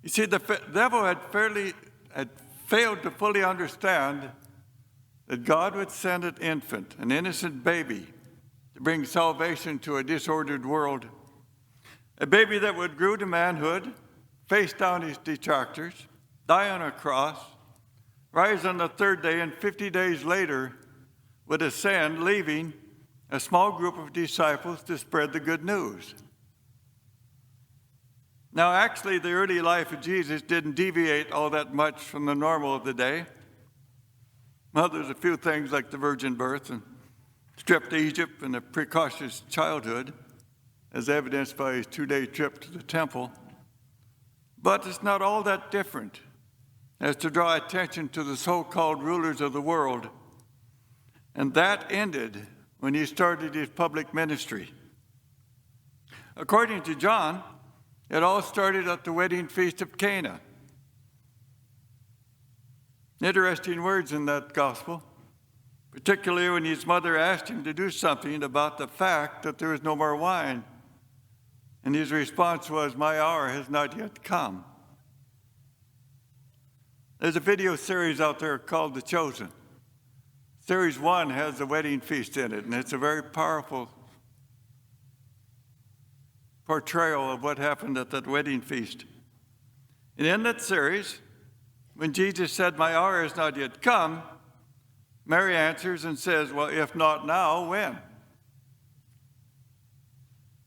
You see, the devil had failed to fully understand that God would send an infant, an innocent baby, to bring salvation to a disordered world. A baby that would grow to manhood, face down his detractors, die on a cross, rise on the third day, and 50 days later would ascend, leaving a small group of disciples to spread the good news. Now, actually, the early life of Jesus didn't deviate all that much from the normal of the day. Well, there's a few things like the virgin birth and trip to Egypt and a precocious childhood, as evidenced by his 2-day trip to the temple. But it's not all that different as to draw attention to the so-called rulers of the world. And that ended when he started his public ministry. According to John, it all started at the wedding feast of Cana. Interesting words in that gospel, particularly when his mother asked him to do something about the fact that there was no more wine. And his response was, "My hour has not yet come." There's a video series out there called The Chosen. Series 1 has the wedding feast in it, and it's a very powerful portrayal of what happened at that wedding feast. And in that series, when Jesus said, "My hour has not yet come," Mary answers and says, "Well, if not now, when?"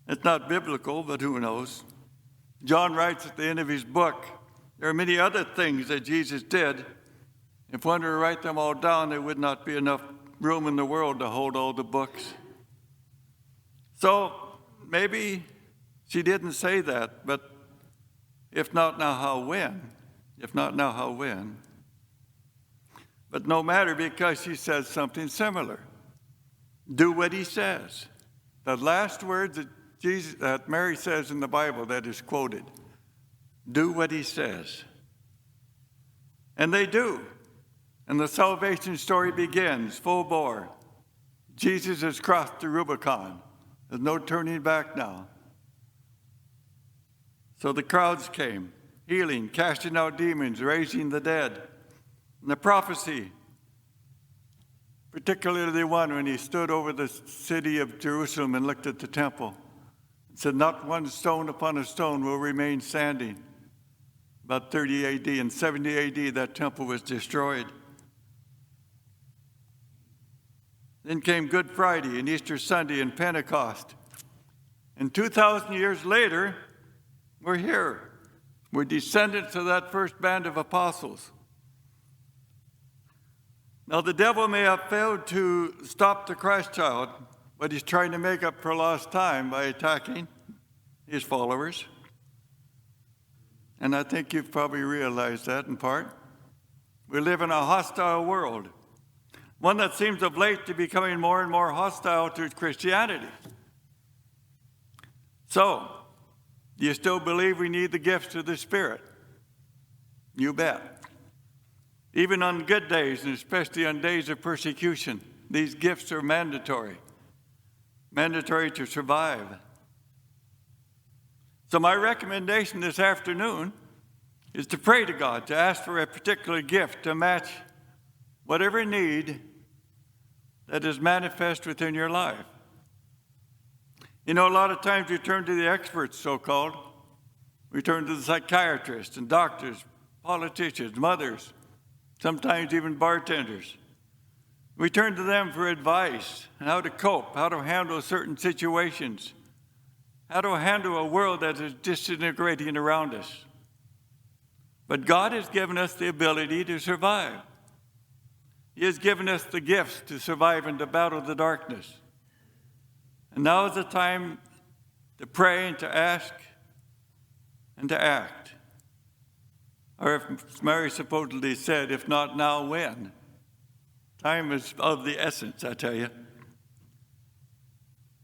It's not biblical, but who knows? John writes at the end of his book, there are many other things that Jesus did. If one were to write them all down, there would not be enough room in the world to hold all the books. So maybe she didn't say that, but if not now, how, when? If not now, how, when? But no matter, because she says something similar. Do what he says. The last words that Mary says in the Bible that is quoted. Do what he says. And they do. And the salvation story begins, full bore. Jesus has crossed the Rubicon. There's no turning back now. So the crowds came, healing, casting out demons, raising the dead. And the prophecy, particularly the one when he stood over the city of Jerusalem and looked at the temple, and said, "Not one stone upon a stone will remain standing." About 30 AD. In 70 AD, that temple was destroyed. Then came Good Friday and Easter Sunday and Pentecost. And 2,000 years later, we're here. We're descendants of that first band of apostles. Now, the devil may have failed to stop the Christ child, but he's trying to make up for lost time by attacking his followers. And I think you've probably realized that in part. We live in a hostile world, one that seems of late to be becoming more and more hostile to Christianity. So, do you still believe we need the gifts of the Spirit? You bet. Even on good days, and especially on days of persecution, these gifts are mandatory to survive. So my recommendation this afternoon is to pray to God, to ask for a particular gift to match whatever need that is manifest within your life. You know, a lot of times we turn to the experts, so-called. We turn to the psychiatrists and doctors, politicians, mothers, sometimes even bartenders. We turn to them for advice on how to cope, how to handle certain situations, how to handle a world that is disintegrating around us. But God has given us the ability to survive. He has given us the gifts to survive and to battle the darkness. And now is the time to pray and to ask and to act. Or if Mary supposedly said, "If not now, when?" Time is of the essence, I tell you.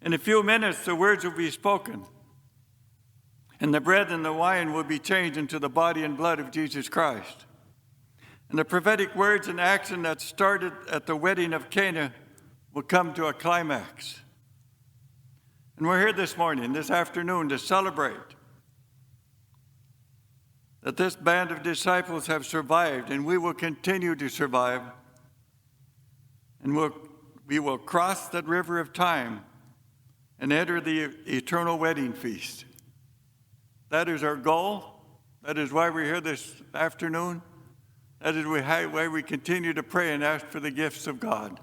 In a few minutes, the words will be spoken, and the bread and the wine will be changed into the body and blood of Jesus Christ. And the prophetic words and action that started at the wedding of Cana will come to a climax. And we're here this morning, this afternoon, to celebrate that this band of disciples have survived, and we will continue to survive, and we will cross that river of time and enter the eternal wedding feast. That is our goal. That is why we're here this afternoon. That is why we continue to pray and ask for the gifts of God.